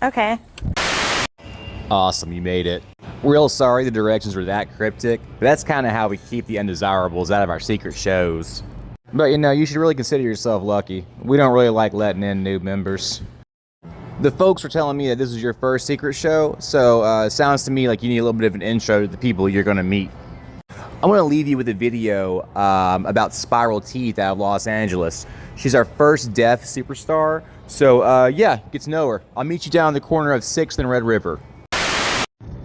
Okay. Awesome, you made it. Real sorry the directions were that cryptic, but that's kind of how we keep the undesirables out of our secret shows. But you know, you should really consider yourself lucky. We don't really like letting in new members. The folks were telling me that this was your first secret show, so it sounds to me like you need a little bit of an intro to the people you're going to meet. I'm going to leave you with a video about Spiral Teeth out of Los Angeles. She's our first deaf superstar, so yeah, get to know her. I'll meet you down the corner of 6th and Red River.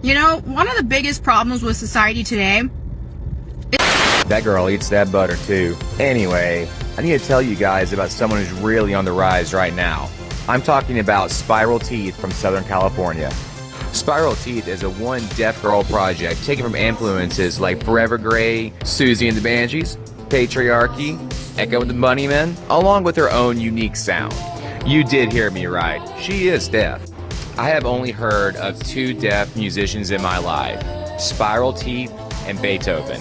You know, one of the biggest problems with society today is... That girl eats that butter too. Anyway, I need to tell you guys about someone who's really on the rise right now. I'm talking about Spiral Teeth from Southern California. Spiral Teeth is a one deaf girl project taken from influences like Forever Grey, Susie and the Banshees, Patriarchy, Echo and the Bunnymen, along with her own unique sound. You did hear me right. She is deaf. I have only heard of 2 deaf musicians in my life, Spiral Teeth and Beethoven.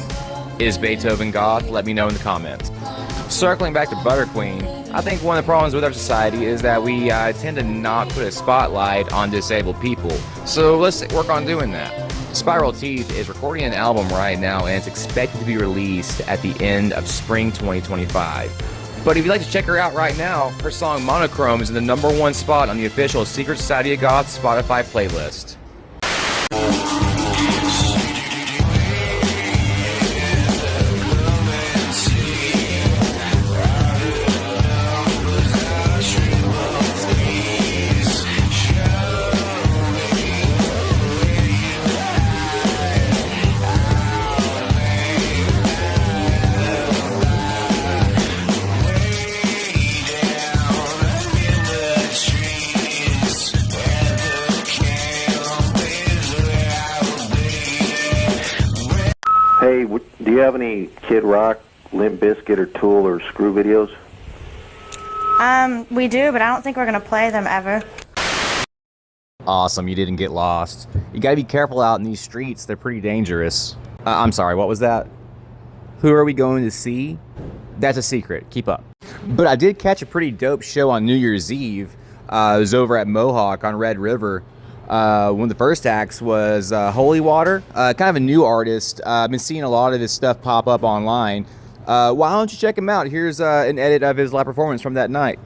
Is Beethoven goth? Let me know in the comments. Circling back to Butter Queen, I think one of the problems with our society is that we tend to not put a spotlight on disabled people. So let's work on doing that. Spiral Teeth is recording an album right now and it's expected to be released at the end of spring 2025. But if you'd like to check her out right now, her song Monochrome is in the #1 spot on the official Secret Society of Goth Spotify playlist. Hey, do you have any Kid Rock, Limp Bizkit, or Tool, or Screw videos? We do, but I don't think we're gonna play them ever. Awesome, you didn't get lost. You gotta be careful out in these streets, they're pretty dangerous. I'm sorry, what was that? Who are we going to see? That's a secret, keep up. But I did catch a pretty dope show on New Year's Eve. It was over at Mohawk on Red River. One of the first acts was Holy Water, kind of a new artist. I've been seeing a lot of his stuff pop up online. Why don't you check him out? Here's an edit of his live performance from that night.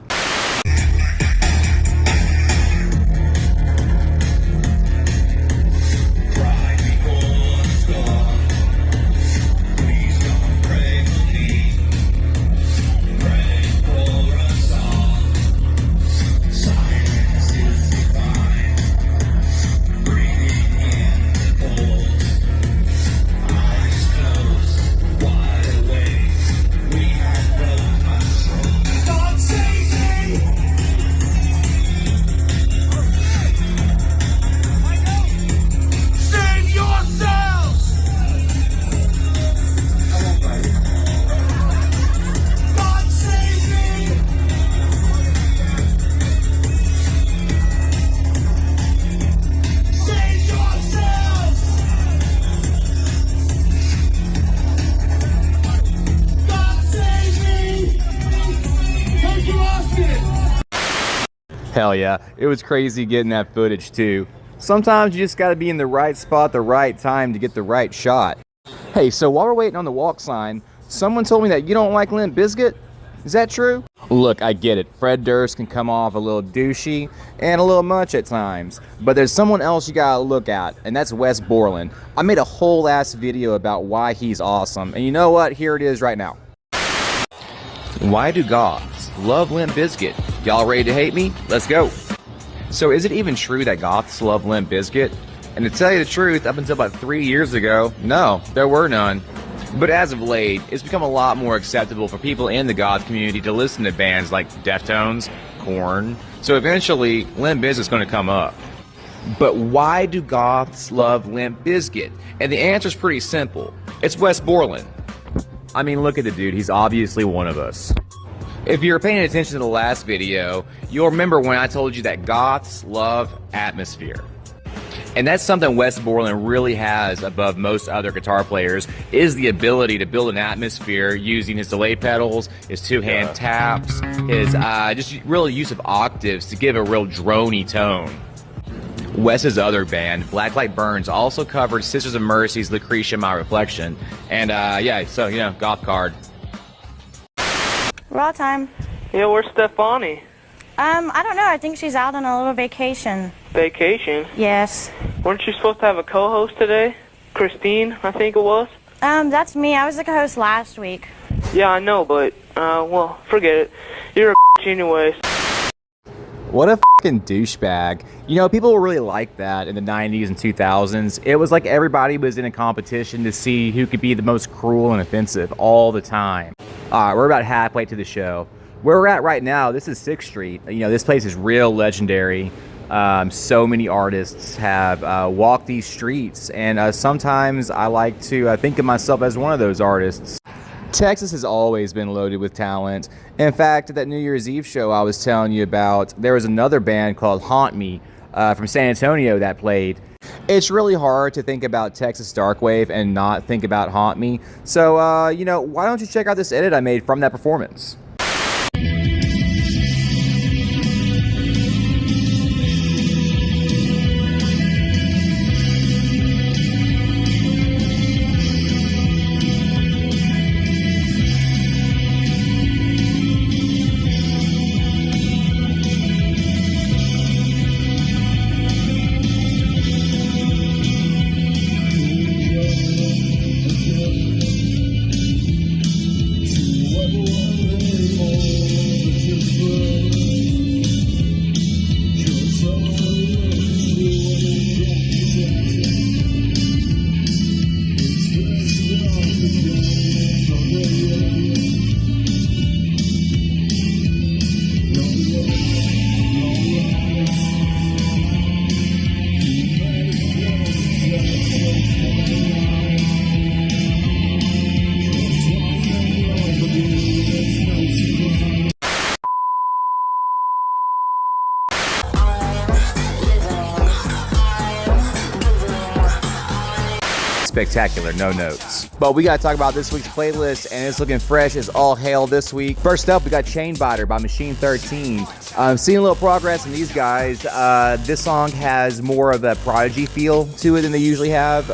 Hell yeah, it was crazy getting that footage too. Sometimes you just gotta be in the right spot, the right time to get the right shot. Hey, so while we're waiting on the walk sign, someone told me that you don't like Limp Bizkit. Is that true? Look, I get it. Fred Durst can come off a little douchey and a little much at times. But there's someone else you gotta look at, and that's Wes Borland. I made a whole ass video about why he's awesome. And you know what? Here it is right now. Why do goths love Limp Bizkit? Y'all ready to hate me? Let's go. So is it even true that goths love Limp Bizkit? And to tell you the truth, up until about 3 years ago, no, there were none. But as of late, it's become a lot more acceptable for people in the goth community to listen to bands like Deftones, Korn. So eventually, Limp Bizkit's going to come up. But why do goths love Limp Bizkit? And the answer's pretty simple. It's Wes Borland. I mean, look at the dude, he's obviously one of us. If you're paying attention to the last video, you'll remember when I told you that goths love atmosphere. And that's something Wes Borland really has above most other guitar players, is the ability to build an atmosphere using his delay pedals, his two-hand taps, his just real use of octaves to give a real droney tone. Wes's other band, Blacklight Burns, also covered Sisters of Mercy's Lucretia My Reflection. And yeah, so, you know, goth card. Raw time. Yo, where's Stefani? I don't know. I think she's out on a little vacation. Vacation? Yes. Weren't you supposed to have a co-host today? Christine, I think it was? That's me. I was the co-host last week. Yeah, I know, but, well, forget it. You're a anyways. What a fucking douchebag. You know, people really liked that in the 90s and 2000s. It was like everybody was in a competition to see who could be the most cruel and offensive all the time. All right, we're about halfway to the show. Where we're at right now, this is 6th Street. You know, this place is real legendary. So many artists have walked these streets, and sometimes I like to think of myself as one of those artists. Texas has always been loaded with talent. In fact, at that New Year's Eve show I was telling you about, there was another band called Haunt Me from San Antonio that played. It's really hard to think about Texas Darkwave and not think about Haunt Me. So, you know, why don't you check out this edit I made from that performance? Spectacular, no notes. But we gotta talk about this week's playlist, and it's looking fresh as all hell this week. First up, we got Chainbiter by Machine 13. Seeing a little progress in these guys. This song has more of a Prodigy feel to it than they usually have.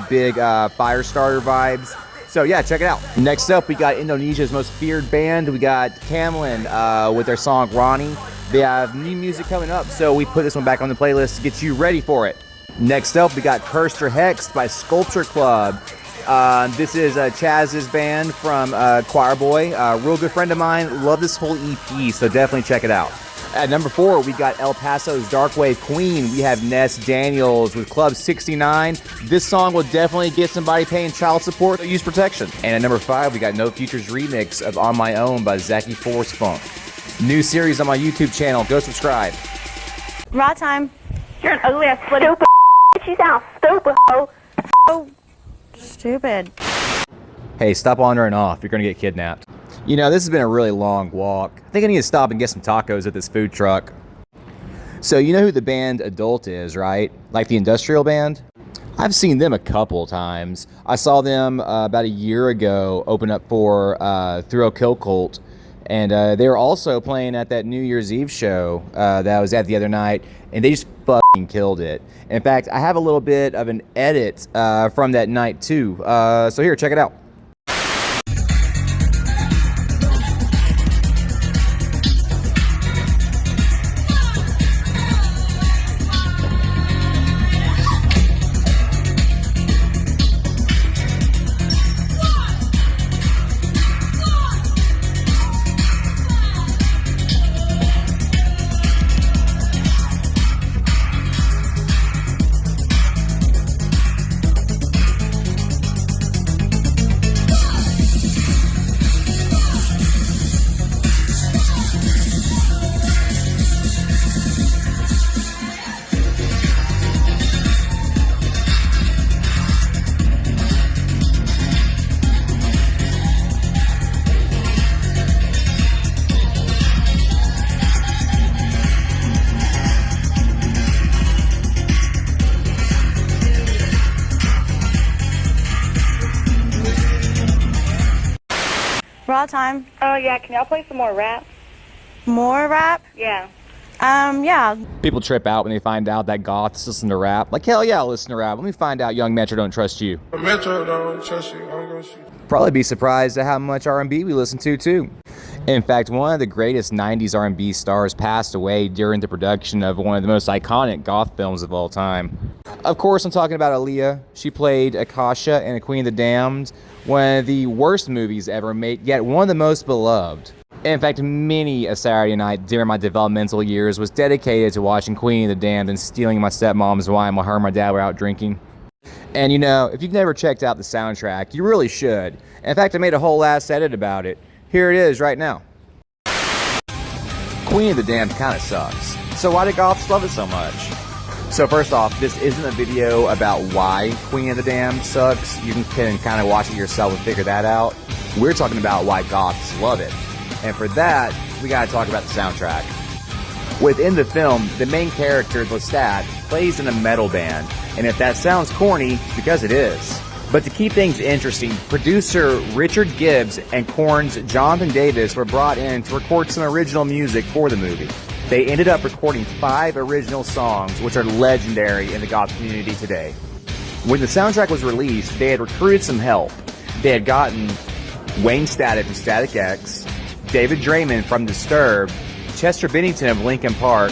Big Firestarter vibes. So yeah, check it out. Next up, we got Indonesia's most feared band. We got Camlin with their song Ronnie. They have new music coming up, so we put this one back on the playlist to get you ready for it. Next up, we got Cursed or Hexed by Sculpture Club. This is Chaz's band from Choir Boy. Real good friend of mine. Love this whole EP, so definitely check it out. At number 4, we got El Paso's Darkwave Queen. We have Ness Daniels with Club 69. This song will definitely get somebody paying child support, so use protection. And at number 5, we got No Future's remix of On My Own by Zachy Force Funk. New series on my YouTube channel. Go subscribe. Raw time. You're an ugly ass stupid. You sound stupid, ho. Oh, stupid. Hey, stop wandering off. You're gonna get kidnapped. You know, this has been a really long walk. I think I need to stop and get some tacos at this food truck. So you know who the band Adult is, right? Like the industrial band? I've seen them a couple times. I saw them about a year ago open up for Thrill Kill Cult. And they were also playing at that New Year's Eve show that I was at the other night, and they just fucking killed it. In fact, I have a little bit of an edit from that night too. So here, check it out. lot of time. Oh, yeah. Can y'all play some more rap? More rap? Yeah. Yeah. People trip out when they find out that goths listen to rap. Like, hell yeah, I'll listen to rap. Let me find out Young Metro don't trust you. Metro don't trust you. I'm gonna shoot. Probably be surprised at how much R&B we listen to too. In fact, one of the greatest 90s R&B stars passed away during the production of one of the most iconic goth films of all time. Of course, I'm talking about Aaliyah. She played Akasha in A Queen of the Damned, one of the worst movies ever made, yet one of the most beloved. In fact, many a Saturday night during my developmental years was dedicated to watching Queen of the Damned and stealing my stepmom's wine while her and my dad were out drinking. And you know, if you've never checked out the soundtrack, you really should. In fact, I made a whole ass edit about it. Here it is right now. Queen of the Damned kind of sucks. So why did goths love it so much? So first off, this isn't a video about why Queen of the Damned sucks. You can kind of watch it yourself and figure that out. We're talking about why goths love it. And for that, we gotta talk about the soundtrack. Within the film, the main character, Lestat, plays in a metal band. And if that sounds corny, it's because it is. But to keep things interesting, producer Richard Gibbs and Korn's Jonathan Davis were brought in to record some original music for the movie. They ended up recording 5 original songs, which are legendary in the goth community today. When the soundtrack was released, they had recruited some help. They had gotten Wayne Static from Static X, David Draymond from Disturbed, Chester Bennington of Linkin Park,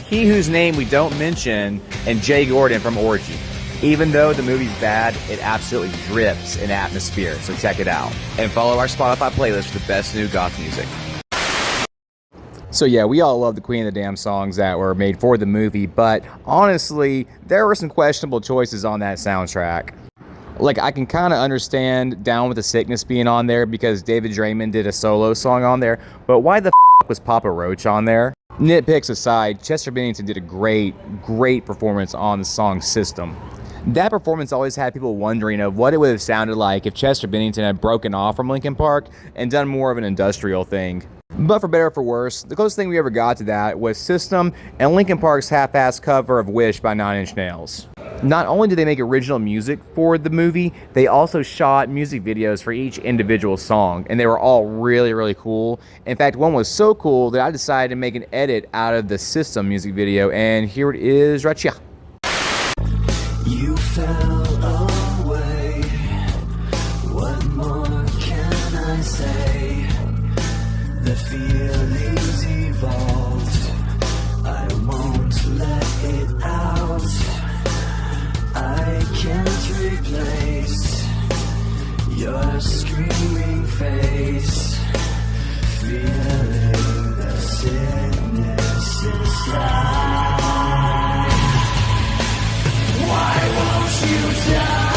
He Whose Name We Don't Mention, and Jay Gordon from Orgy. Even though the movie's bad, it absolutely drips in atmosphere, so check it out. And follow our Spotify playlist for the best new goth music. So yeah, we all love the Queen of the Damned songs that were made for the movie, but honestly, there were some questionable choices on that soundtrack. Like, I can kind of understand Down With the Sickness being on there because David Draymond did a solo song on there, but why the was Papa Roach on there? Nitpicks aside, Chester Bennington did a great performance on the song System. That performance always had people wondering of what it would have sounded like if Chester Bennington had broken off from Linkin Park and done more of an industrial thing. But for better or for worse, the closest thing we ever got to that was System and Linkin Park's half-assed cover of Wish by 9 Inch Nails. Not only did they make original music for the movie, they also shot music videos for each individual song, and they were all really cool. In fact, one was so cool that I decided to make an edit out of the System music video, and here it is right here. You fell away. What more can I say? The feelings evolved. I won't let it out. I can't replace your screaming face. Feeling the sickness inside. Why won't you die?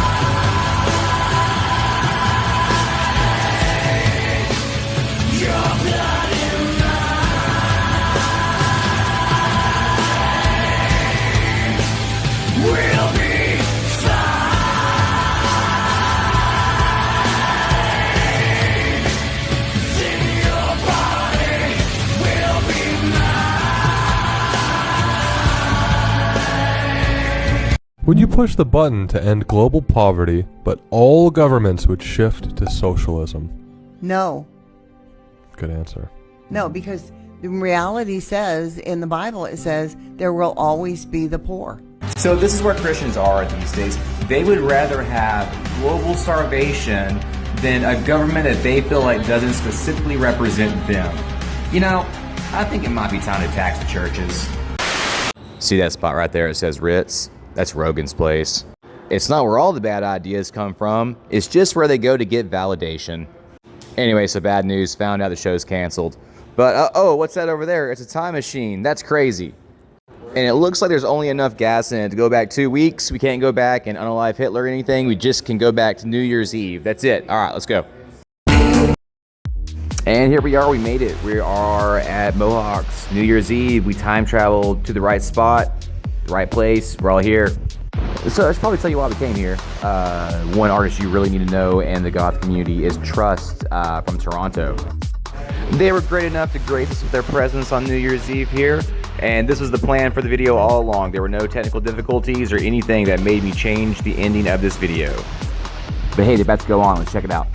Your blood in mine will be fine. Then your body will be mine. Would you push the button to end global poverty, but all governments would shift to socialism? No. Good answer. No, because the reality says, in the Bible, it says, there will always be the poor. So this is where Christians are these days. They would rather have global starvation than a government that they feel like doesn't specifically represent them. You know, I think it might be time to tax the churches. See that spot right there? It says Ritz. That's Rogan's place. It's not where all the bad ideas come from. It's just where they go to get validation. Anyway, so bad news. Found out the show's canceled. But, oh, what's that over there? It's a time machine. That's crazy. And it looks like there's only enough gas in it to go back 2 weeks. We can't go back and unalive Hitler or anything. We just can go back to New Year's Eve. That's it. All right, let's go. And here we are. We made it. We are at Mohawks. New Year's Eve. We time traveled to the right spot, the right place. We're all here. So I should probably tell you why we came here. One artist you really need to know in the goth community is Trust from Toronto. They were great enough to grace us with their presence on New Year's Eve here, and this was the plan for the video all along. There were no technical difficulties or anything that made me change the ending of this video. But hey, they're about to go on. Let's check it out.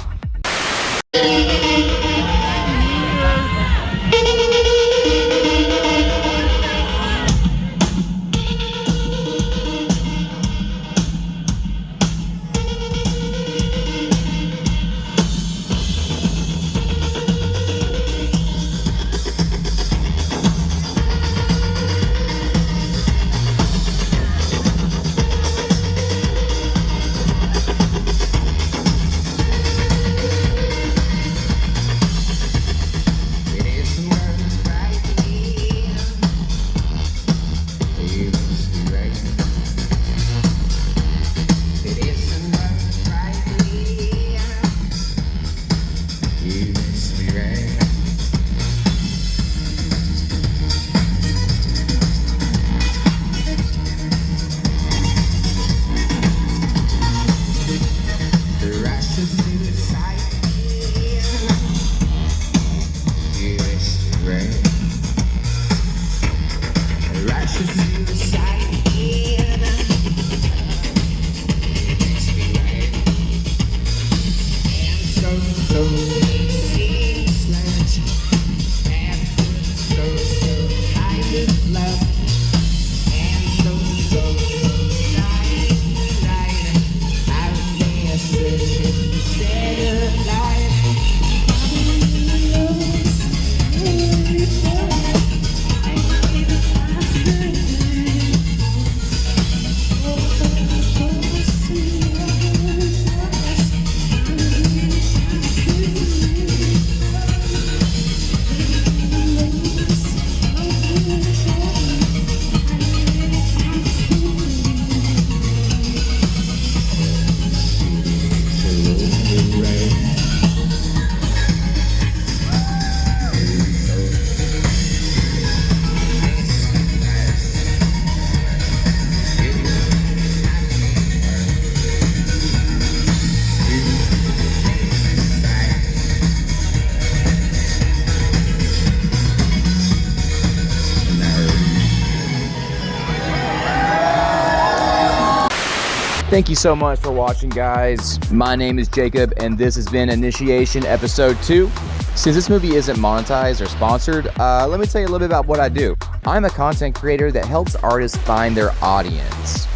Thank you so much for watching, guys. My name is Jacob, and this has been Initiation Episode 2. Since this movie isn't monetized or sponsored, let me tell you a little bit about what I do. I'm a content creator that helps artists find their audience.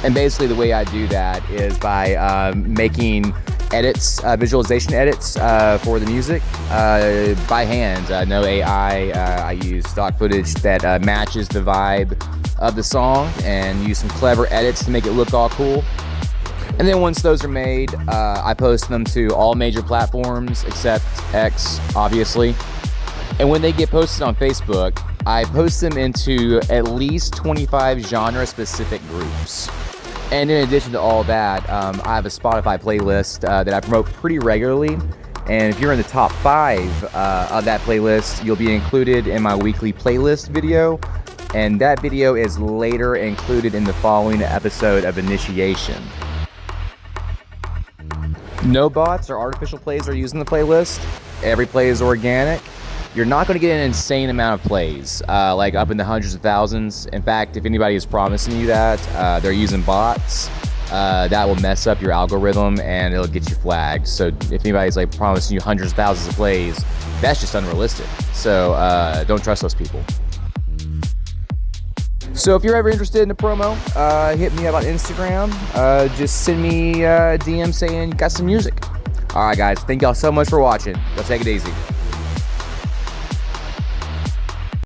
And basically the way I do that is by making edits, visualization edits for the music by hand. No AI. I use stock footage that matches the vibe of the song and use some clever edits to make it look all cool. And then once those are made, I post them to all major platforms except X, obviously. And when they get posted on Facebook, I post them into at least 25 genre-specific groups. And in addition to all that, I have a Spotify playlist that I promote pretty regularly. And if you're in the top 5 of that playlist, you'll be included in my weekly playlist video. And that video is later included in the following episode of Initiation. No bots or artificial plays are used in the playlist. Every play is organic. You're not going to get an insane amount of plays, like up in the hundreds of thousands. In fact, if anybody is promising you that, they're using bots, that will mess up your algorithm and it'll get you flagged. So if anybody's like promising you hundreds of thousands of plays, that's just unrealistic. So don't trust those people. So if you're ever interested in a promo, hit me up on Instagram. Just send me a DM saying you got some music. All right, guys. Thank y'all so much for watching. Go take it easy.